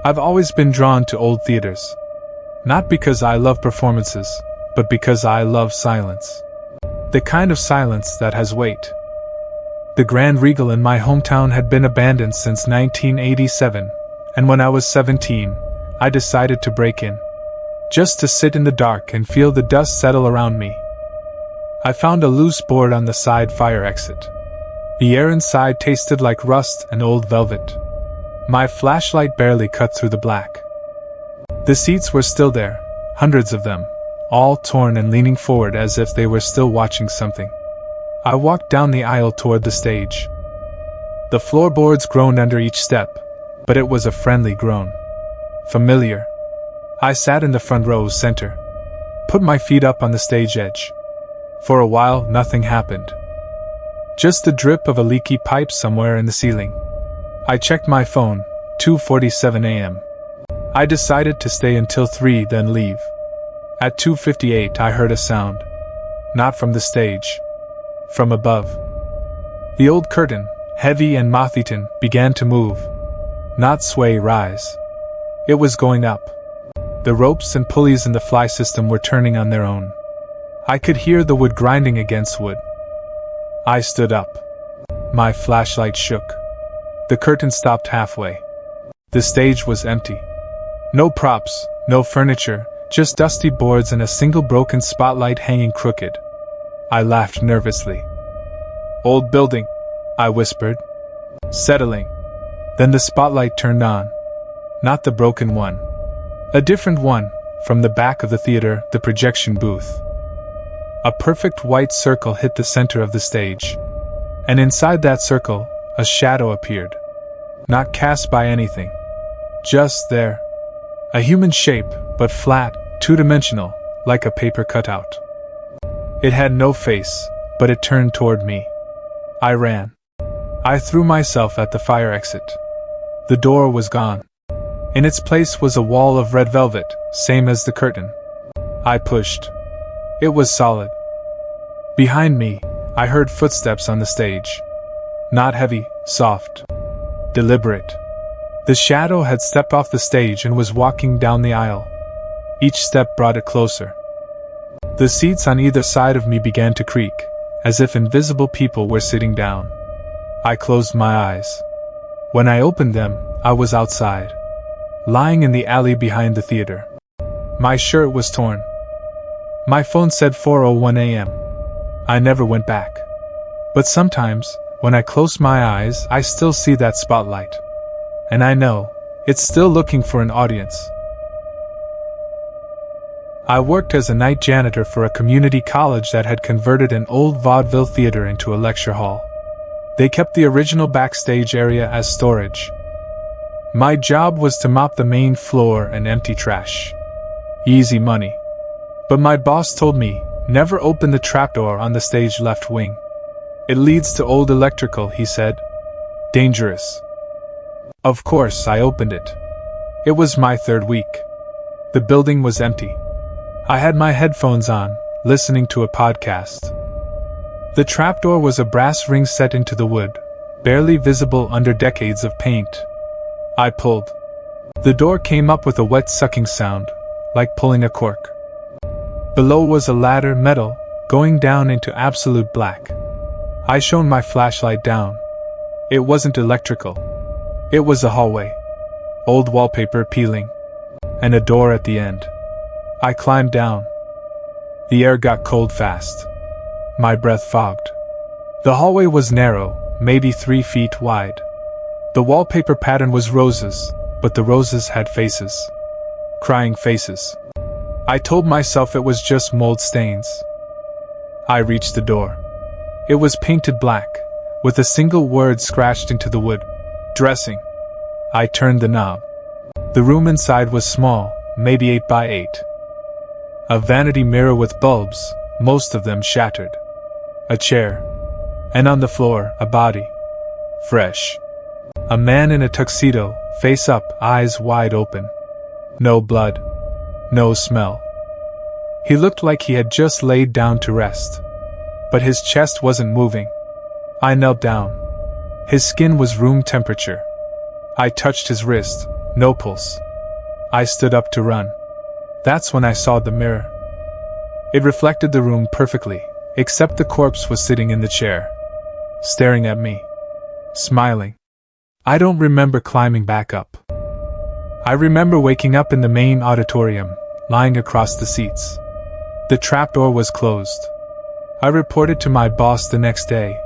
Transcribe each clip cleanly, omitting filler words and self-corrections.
I've always been drawn to old theaters. Not because I love performances, but because I love silence. The kind of silence that has weight. The Grand Regal in my hometown had been abandoned since 1987, and when I was 17, I decided to break in. Just to sit in the dark and feel the dust settle around me. I found a loose board on the side fire exit. The air inside tasted like rust and old velvet. My flashlight barely cut through the black. The seats were still there, hundreds of them, all torn and leaning forward as if they were still watching something. I walked down the aisle toward the stage. The floorboards groaned under each step, but it was a friendly groan. Familiar. I sat in the front row center. Put my feet up on the stage edge. For a while, nothing happened. Just the drip of a leaky pipe somewhere in the ceiling. I checked my phone, 2:47 a.m. I decided to stay until 3, then leave. At 2:58 I heard a sound. Not from the stage. From above. The old curtain, heavy and moth-eaten, began to move. Not sway, rise. It was going up. The ropes and pulleys in the fly system were turning on their own. I could hear the wood grinding against wood. I stood up. My flashlight shook. The curtain stopped halfway. The stage was empty. No props, no furniture, just dusty boards and a single broken spotlight hanging crooked. I laughed nervously. "Old building," I whispered. "Settling." Then the spotlight turned on. Not the broken one. A different one, from the back of the theater, the projection booth. A perfect white circle hit the center of the stage. And inside that circle, a shadow appeared. Not cast by anything. Just there. A human shape, but flat, two-dimensional, like a paper cutout. It had no face, but it turned toward me. I ran. I threw myself at the fire exit. The door was gone. In its place was a wall of red velvet, same as the curtain. I pushed. It was solid. Behind me, I heard footsteps on the stage. Not heavy, soft. Deliberate. The shadow had stepped off the stage and was walking down the aisle. Each step brought it closer. The seats on either side of me began to creak, as if invisible people were sitting down. I closed my eyes. When I opened them, I was outside. Lying in the alley behind the theater. My shirt was torn. My phone said 4:01 a.m. I never went back. But sometimes, when I close my eyes, I still see that spotlight. And I know, it's still looking for an audience. I worked as a night janitor for a community college that had converted an old vaudeville theater into a lecture hall. They kept the original backstage area as storage. My job was to mop the main floor and empty trash. Easy money. But my boss told me, never open the trapdoor on the stage left wing. It leads to old electrical, he said. Dangerous. Of course, I opened it. It was my third week. The building was empty. I had my headphones on, listening to a podcast. The trapdoor was a brass ring set into the wood, barely visible under decades of paint. I pulled. The door came up with a wet sucking sound, like pulling a cork. Below was a ladder, metal, going down into absolute black. I shone my flashlight down. It wasn't electrical. It was a hallway. Old wallpaper peeling. And a door at the end. I climbed down. The air got cold fast. My breath fogged. The hallway was narrow, maybe 3 feet wide. The wallpaper pattern was roses, but the roses had faces. Crying faces. I told myself it was just mold stains. I reached the door. It was painted black, with a single word scratched into the wood. Dressing. I turned the knob. The room inside was small, maybe 8 by 8. A vanity mirror with bulbs, most of them shattered. A chair. And on the floor, a body. Fresh. A man in a tuxedo, face up, eyes wide open. No blood. No smell. He looked like he had just laid down to rest. But his chest wasn't moving. I knelt down. His skin was room temperature. I touched his wrist, No pulse. I stood up to run. That's when I saw the mirror. It reflected the room perfectly, except the corpse was sitting in the chair, staring at me, smiling. I don't remember climbing back up. I remember waking up in the main auditorium, lying across the seats. The trapdoor was closed. I reported to my boss the next day.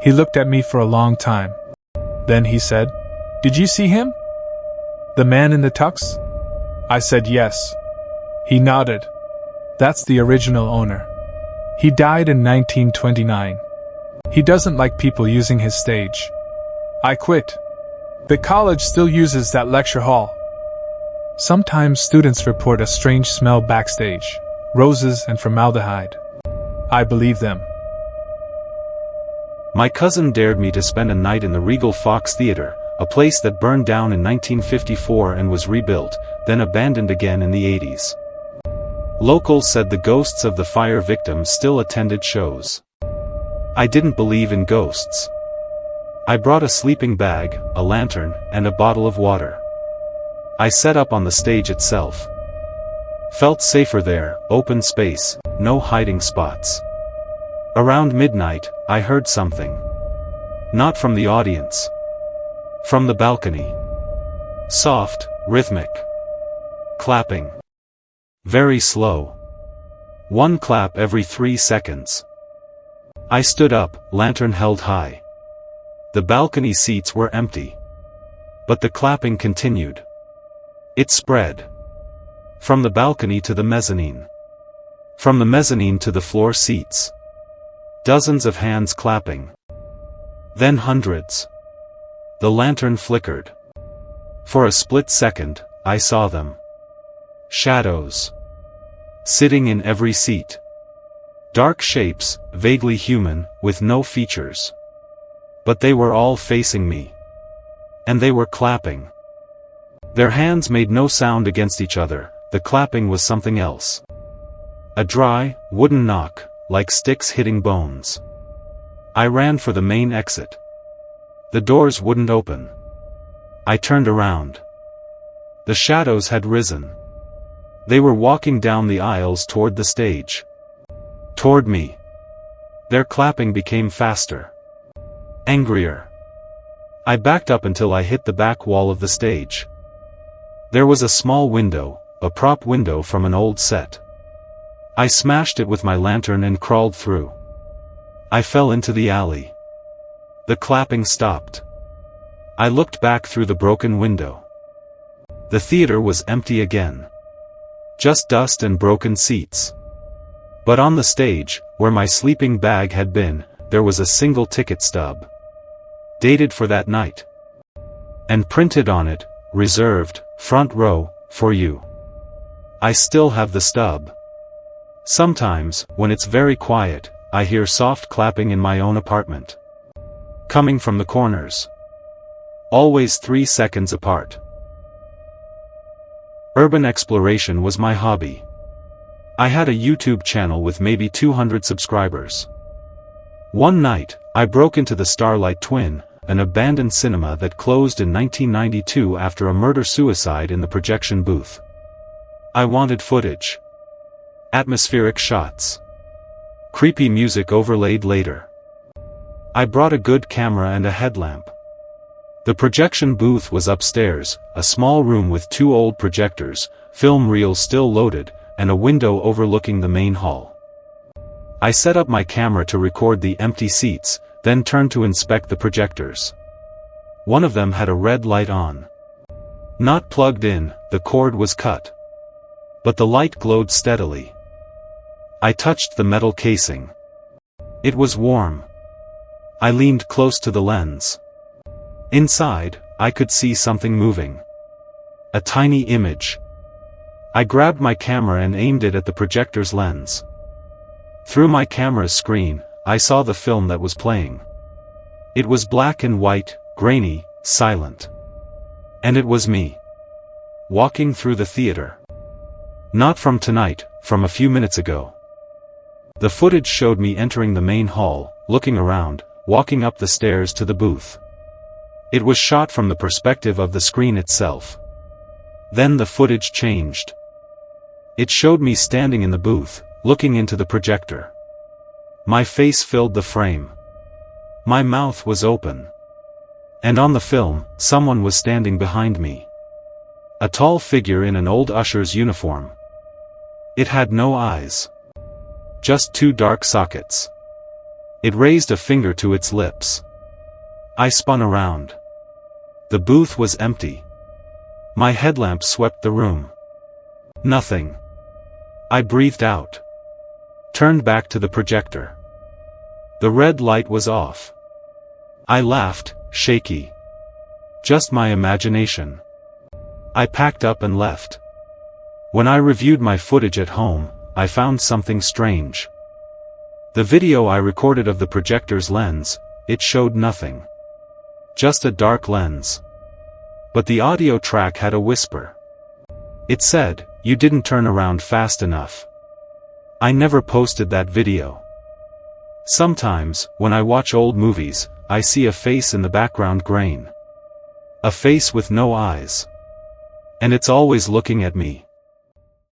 He looked at me for a long time. Then he said, "Did you see him? The man in the tux?" I said yes. He nodded. That's the original owner. He died in 1929. He doesn't like people using his stage. I quit. The college still uses that lecture hall. Sometimes students report a strange smell backstage, roses and formaldehyde. I believe them. My cousin dared me to spend a night in the Regal Fox Theater, a place that burned down in 1954 and was rebuilt, then abandoned again in the 80s. Locals said the ghosts of the fire victims still attended shows. I didn't believe in ghosts. I brought a sleeping bag, a lantern, and a bottle of water. I set up on the stage itself. Felt safer there, open space, no hiding spots. Around midnight, I heard something. Not from the audience. From the balcony. Soft, rhythmic. Clapping. Very slow. One clap every 3 seconds. I stood up, lantern held high. The balcony seats were empty. But the clapping continued. It spread. From the balcony to the mezzanine. From the mezzanine to the floor seats. Dozens of hands clapping. Then hundreds. The lantern flickered. For a split second, I saw them. Shadows. Sitting in every seat. Dark shapes, vaguely human, with no features. But they were all facing me. And they were clapping. Their hands made no sound against each other, the clapping was something else. A dry, wooden knock, like sticks hitting bones. I ran for the main exit. The doors wouldn't open. I turned around. The shadows had risen. They were walking down the aisles toward the stage. Toward me. Their clapping became faster. Angrier. I backed up until I hit the back wall of the stage. There was a small window, a prop window from an old set. I smashed it with my lantern and crawled through. I fell into the alley. The clapping stopped. I looked back through the broken window. The theater was empty again. Just dust and broken seats. But on the stage, where my sleeping bag had been, there was a single ticket stub. Dated for that night. And printed on it, "Reserved, front row, for you." I still have the stub. Sometimes, when it's very quiet, I hear soft clapping in my own apartment. Coming from the corners. Always 3 seconds apart. Urban exploration was my hobby. I had a YouTube channel with maybe 200 subscribers. One night, I broke into the Starlight Twin, an abandoned cinema that closed in 1992 after a murder-suicide in the projection booth. I wanted footage. Atmospheric shots. Creepy music overlaid later. I brought a good camera and a headlamp. The projection booth was upstairs, a small room with 2 old projectors, film reels still loaded, and a window overlooking the main hall. I set up my camera to record the empty seats, then turned to inspect the projectors. One of them had a red light on. Not plugged in, the cord was cut. But the light glowed steadily. I touched the metal casing. It was warm. I leaned close to the lens. Inside, I could see something moving. A tiny image. I grabbed my camera and aimed it at the projector's lens. Through my camera's screen, I saw the film that was playing. It was black and white, grainy, silent. And it was me. Walking through the theater. Not from tonight, from a few minutes ago. The footage showed me entering the main hall, looking around, walking up the stairs to the booth. It was shot from the perspective of the screen itself. Then the footage changed. It showed me standing in the booth, looking into the projector. My face filled the frame. My mouth was open. And on the film, someone was standing behind me. A tall figure in an old usher's uniform. It had no eyes. Just two dark sockets. It raised a finger to its lips. I spun around. The booth was empty. My headlamp swept the room. Nothing. I breathed out. Turned back to the projector. The red light was off. I laughed, shaky. Just my imagination. I packed up and left. When I reviewed my footage at home, I found something strange. The video I recorded of the projector's lens, it showed nothing. Just a dark lens. But the audio track had a whisper. It said, "You didn't turn around fast enough." I never posted that video. Sometimes, when I watch old movies, I see a face in the background grain. A face with no eyes. And it's always looking at me.